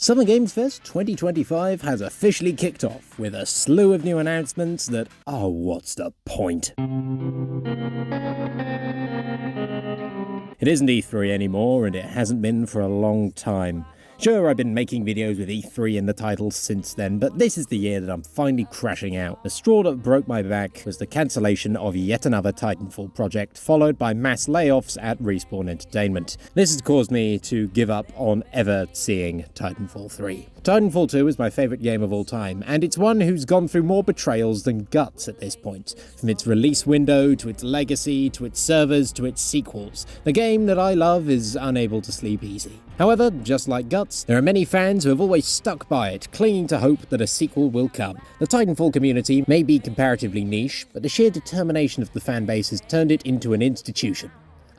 Summer Games Fest 2025 has officially kicked off with a slew of new announcements that, oh, what's the point? It isn't E3 anymore, and it hasn't been for a long time. Sure, I've been making videos with E3 in the title since then, but this is the year that I'm finally crashing out. The straw that broke my back was the cancellation of yet another Titanfall project, followed by mass layoffs at Respawn Entertainment. This has caused me to give up on ever seeing Titanfall 3. Titanfall 2 is my favourite game of all time, and it's one who's gone through more betrayals than guts at this point. From its release window, to its legacy, to its servers, to its sequels. The game that I love is unable to sleep easy. However, just like Guts, there are many fans who have always stuck by it, clinging to hope that a sequel will come. The Titanfall community may be comparatively niche, but the sheer determination of the fanbase has turned it into an institution.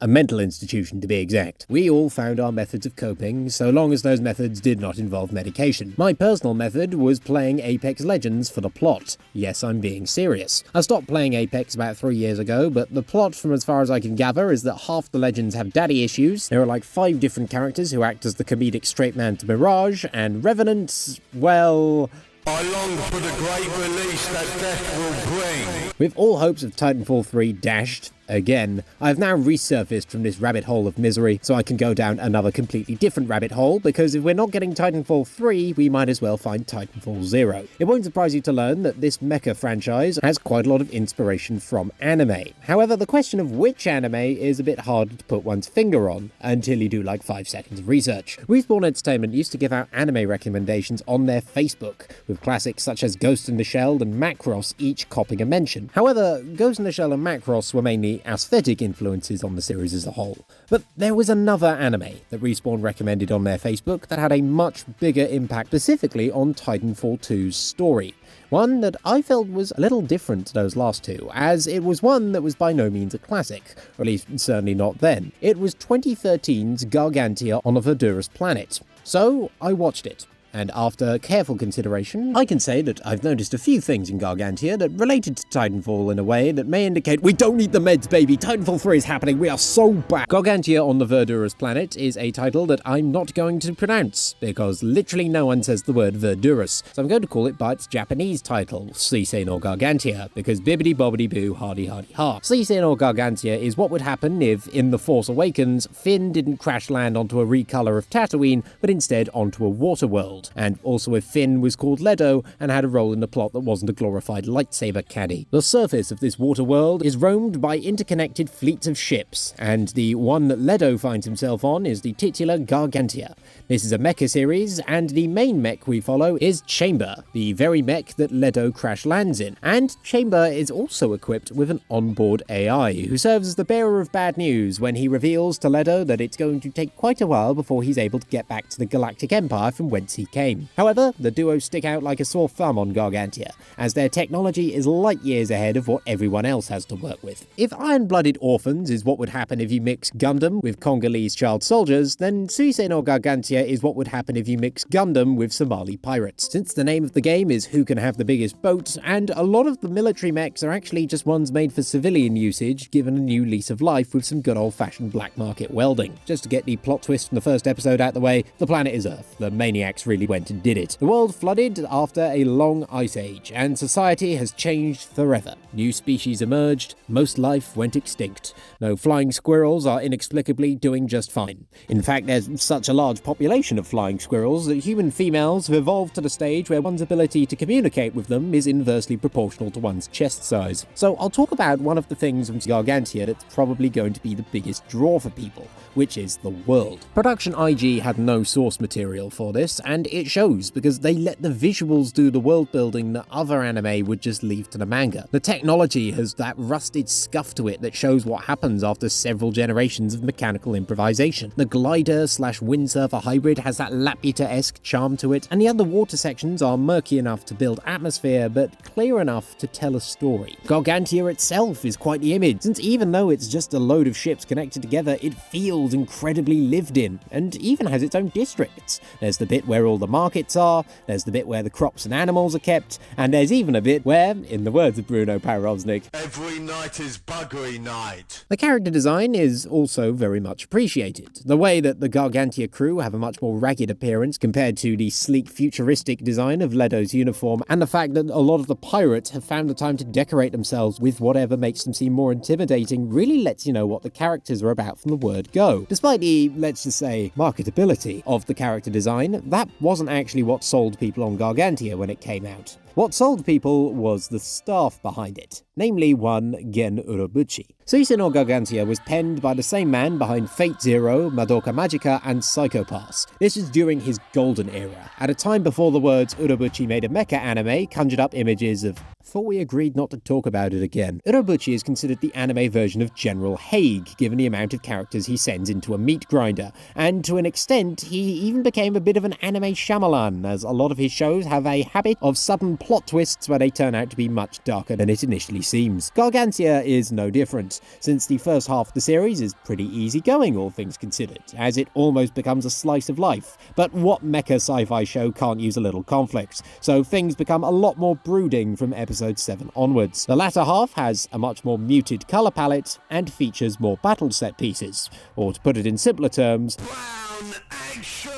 A mental institution, to be exact. We all found our methods of coping, so long as those methods did not involve medication. My personal method was playing Apex Legends for the plot. Yes, I'm being serious. I stopped playing Apex about 3 years ago, but the plot, from as far as I can gather, is that half the Legends have daddy issues. There are like 5 different characters who act as the comedic straight man to Mirage, and Revenant, well... I long for the great release that death will bring. With all hopes of Titanfall 3 dashed, again, I have now resurfaced from this rabbit hole of misery, so I can go down another completely different rabbit hole, because if we're not getting Titanfall 3, we might as well find Titanfall 0. It won't surprise you to learn that this mecha franchise has quite a lot of inspiration from anime. However, the question of which anime is a bit hard to put one's finger on, until you do like 5 seconds of research. Respawn Entertainment used to give out anime recommendations on their Facebook, with classics such as Ghost in the Shell and Macross each copping a mention. However, Ghost in the Shell and Macross were mainly aesthetic influences on the series as a whole. But there was another anime that Respawn recommended on their Facebook that had a much bigger impact specifically on Titanfall 2's story. One that I felt was a little different to those last two, as it was one that was by no means a classic, or at least certainly not then. It was 2013's Gargantia on a verdurous planet. So I watched it. And after careful consideration, I can say that I've noticed a few things in Gargantia that related to Titanfall in a way that may indicate we don't need the meds, baby! Titanfall 3 is happening, we are so back! Gargantia on the Verdurous Planet is a title that I'm not going to pronounce, because literally no one says the word Verdurous, so I'm going to call it by its Japanese title, Suisei no Gargantia, because bibbidi bobbidi boo hardy hardy ha. Suisei no Gargantia is what would happen if, in The Force Awakens, Finn didn't crash land onto a recolor of Tatooine, but instead onto a water world. And also if Finn was called Leto and had a role in the plot that wasn't a glorified lightsaber caddy. The surface of this water world is roamed by interconnected fleets of ships, and the one that Leto finds himself on is the titular Gargantia. This is a mecha series, and the main mech we follow is Chamber, the very mech that Leto crash lands in. And Chamber is also equipped with an onboard AI, who serves as the bearer of bad news when he reveals to Leto that it's going to take quite a while before he's able to get back to the Galactic Empire from whence he came. However, the duo stick out like a sore thumb on Gargantia, as their technology is light years ahead of what everyone else has to work with. If Iron-Blooded Orphans is what would happen if you mix Gundam with Congolese child soldiers, then Suisei no Gargantia is what would happen if you mix Gundam with Somali pirates. Since the name of the game is who can have the biggest boat, and a lot of the military mechs are actually just ones made for civilian usage, given a new lease of life with some good old-fashioned black market welding. Just to get the plot twist from the first episode out the way, the planet is Earth. The maniacs really went and did it. The world flooded after a long ice age, and society has changed forever. New species emerged, most life went extinct. No flying squirrels are inexplicably doing just fine. In fact, there's such a large population of flying squirrels that human females have evolved to the stage where one's ability to communicate with them is inversely proportional to one's chest size. So I'll talk about one of the things from Gargantia that's probably going to be the biggest draw for people, which is the world. Production IG had no source material for this, and it shows because they let the visuals do the world building that other anime would just leave to the manga. The technology has that rusted scuff to it that shows what happens after several generations of mechanical improvisation. The glider/windsurfer hybrid has that Laputa-esque charm to it, and the underwater sections are murky enough to build atmosphere, but clear enough to tell a story. Gargantia itself is quite the image, since even though it's just a load of ships connected together, it feels incredibly lived in, and even has its own districts. There's the bit where all all the markets are, there's the bit where the crops and animals are kept, and there's even a bit where, in the words of Bruno Paroznik, every night is buggery night. the character design is also very much appreciated. The way that the Gargantia crew have a much more ragged appearance compared to the sleek futuristic design of Ledo's uniform, and the fact that a lot of the pirates have found the time to decorate themselves with whatever makes them seem more intimidating really lets you know what the characters are about from the word go. Despite the, let's just say, marketability of the character design, that wasn't actually what sold people on Gargantia when it came out. What sold people was the staff behind it, namely one Gen Urobuchi. Suisei no Gargantia was penned by the same man behind Fate Zero, Madoka Magica, and Psycho Pass. This was during his golden era, at a time before the words Urobuchi made a mecha anime conjured up images of thought we agreed not to talk about it again. Urobuchi is considered the anime version of General Haig, given the amount of characters he sends into a meat grinder, and to an extent, he even became a bit of an anime Shyamalan, as a lot of his shows have a habit of sudden plot twists where they turn out to be much darker than it initially seems. Gargantia is no different, since the first half of the series is pretty easygoing, all things considered, as it almost becomes a slice of life. But what mecha sci-fi show can't use a little conflict? So things become a lot more brooding from episode 7 onwards. The latter half has a much more muted colour palette and features more battle set pieces, or to put it in simpler terms, Brown action!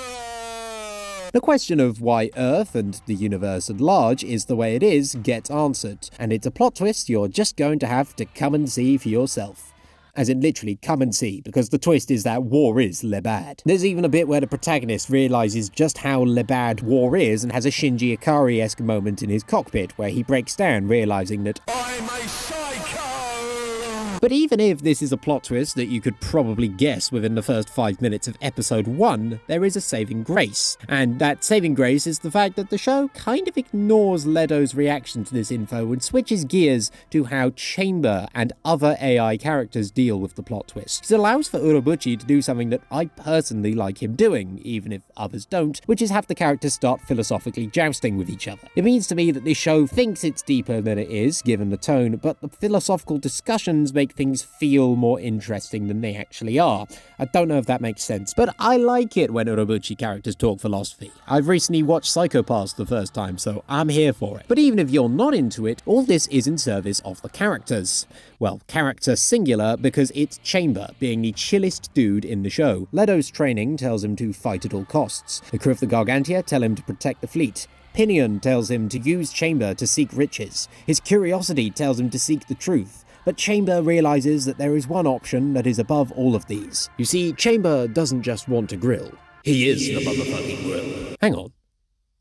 the question of why Earth and the universe at large is the way it is gets answered, and it's a plot twist you're just going to have to come and see for yourself. As in literally come and see, because the twist is that war is Lebad. There's even a bit where the protagonist realises just how Lebad war is and has a Shinji Ikari-esque moment in his cockpit where he breaks down realising that I'm a psycho! But even if this is a plot twist that you could probably guess within the first 5 minutes of episode 1, there is a saving grace. And that saving grace is the fact that the show kind of ignores Ledo's reaction to this info and switches gears to how Chamber and other AI characters deal with the plot twist. It allows for Urobuchi to do something that I personally like him doing, even if others don't, which is have the characters start philosophically jousting with each other. It means to me that this show thinks it's deeper than it is, given the tone, but the philosophical discussions make things feel more interesting than they actually are. I don't know if that makes sense, but I like it when Urobuchi characters talk philosophy. I've recently watched Psycho Pass the first time, so I'm here for it. But even if you're not into it, all this is in service of the characters. Well, character singular because it's Chamber, being the chillest dude in the show. Ledo's training tells him to fight at all costs. The crew of the Gargantia tell him to protect the fleet. Pinion tells him to use Chamber to seek riches. His curiosity tells him to seek the truth. But Chamber realises that there is one option that is above all of these. You see, Chamber doesn't just want to grill. He is the motherfucking grill. Hang on.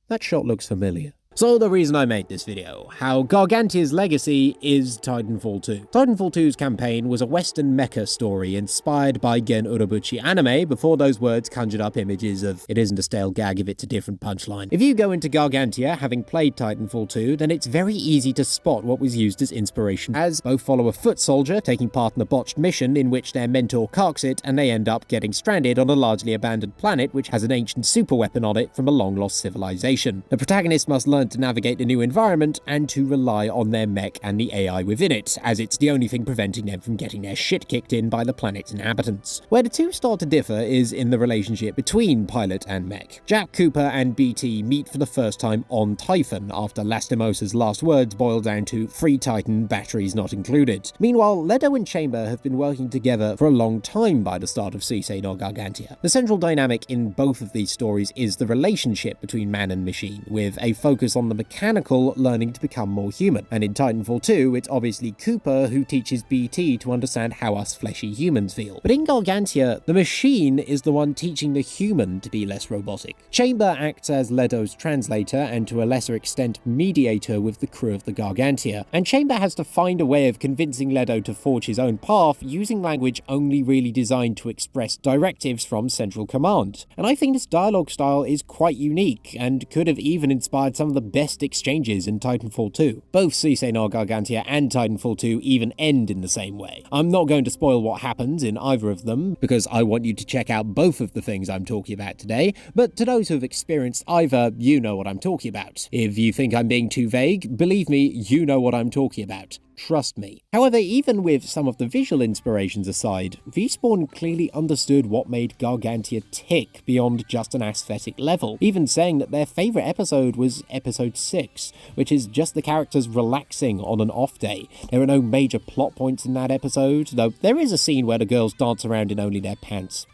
That shot looks familiar. So the reason I made this video, how Gargantia's legacy is Titanfall 2. Titanfall 2's campaign was a western mecha story inspired by Gen Urobuchi anime before those words conjured up images of it isn't a stale gag if it's a different punchline. If you go into Gargantia having played Titanfall 2, then it's very easy to spot what was used as inspiration, as both follow a foot soldier taking part in a botched mission in which their mentor carks it and they end up getting stranded on a largely abandoned planet which has an ancient superweapon on it from a long-lost civilization. The protagonist must learn to navigate a new environment and to rely on their mech and the AI within it, as it's the only thing preventing them from getting their shit kicked in by the planet's inhabitants. Where the two start to differ is in the relationship between pilot and mech. Jack Cooper and BT meet for the first time on Typhon after Lastimosa's last words boil down to free Titan, batteries not included. Meanwhile, Ledo and Chamber have been working together for a long time by the start of Suisei no Gargantia. The central dynamic in both of these stories is the relationship between man and machine, with a focus on the mechanical learning to become more human. And in Titanfall 2, it's obviously Cooper who teaches BT to understand how us fleshy humans feel. But in Gargantia, the machine is the one teaching the human to be less robotic. Chamber acts as Ledo's translator and to a lesser extent mediator with the crew of the Gargantia, and Chamber has to find a way of convincing Ledo to forge his own path using language only really designed to express directives from Central Command. And I think this dialogue style is quite unique and could have even inspired some of the best exchanges in Titanfall 2. Both Suisei no Gargantia and Titanfall 2 even end in the same way. I'm not going to spoil what happens in either of them, because I want you to check out both of the things I'm talking about today, but to those who have experienced either, you know what I'm talking about. If you think I'm being too vague, believe me, you know what I'm talking about. Trust me. However, even with some of the visual inspirations aside, Respawn clearly understood what made Gargantia tick beyond just an aesthetic level, even saying that their favourite episode was episode 6, which is just the characters relaxing on an off day. There are no major plot points in that episode, though there is a scene where the girls dance around in only their pants.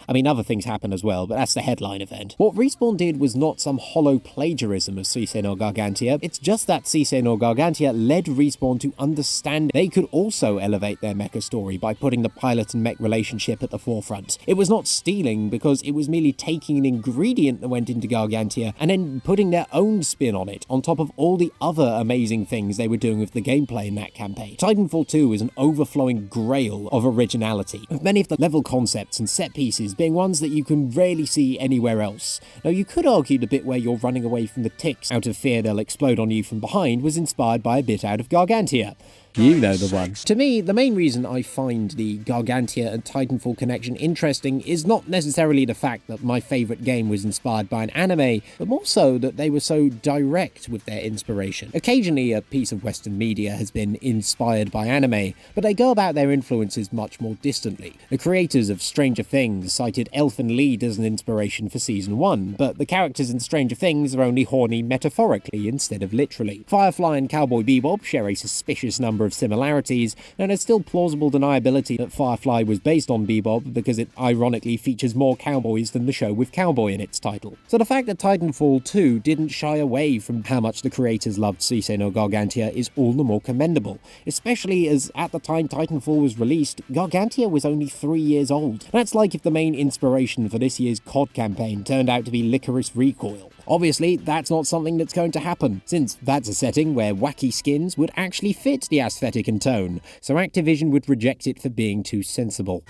I mean, other things happen as well, but that's the headline event. What Respawn did was not some hollow plagiarism of Suisei no Gargantia, it's just that Suisei no Gargantia led Respawn to understand they could also elevate their mecha story by putting the pilot and mech relationship at the forefront. It was not stealing, because it was merely taking an ingredient that went into Gargantia and then putting their own spin on it, on top of all the other amazing things they were doing with the gameplay in that campaign. Titanfall 2 is an overflowing grail of originality, with many of the level concepts and set pieces being ones that you can rarely see anywhere else. Now, you could argue the bit where you're running away from the ticks out of fear they'll explode on you from behind was inspired by a bit out of Gargantia. You know the one. To me, the main reason I find the Gargantia and Titanfall connection interesting is not necessarily the fact that my favourite game was inspired by an anime, but more so that they were so direct with their inspiration. Occasionally, a piece of Western media has been inspired by anime, but they go about their influences much more distantly. The creators of Stranger Things cited Elfen Lied as an inspiration for Season 1, but the characters in Stranger Things are only horny metaphorically instead of literally. Firefly and Cowboy Bebop share a suspicious number of similarities, and there's still plausible deniability that Firefly was based on Bebop because it ironically features more cowboys than the show with cowboy in its title. So the fact that Titanfall 2 didn't shy away from how much the creators loved Suisei no Gargantia is all the more commendable, especially as at the time Titanfall was released, Gargantia was only 3 years old. That's like if the main inspiration for this year's COD campaign turned out to be Licorice Recoil. Obviously, that's not something that's going to happen, since that's a setting where wacky skins would actually fit the aesthetic and tone, so Activision would reject it for being too sensible.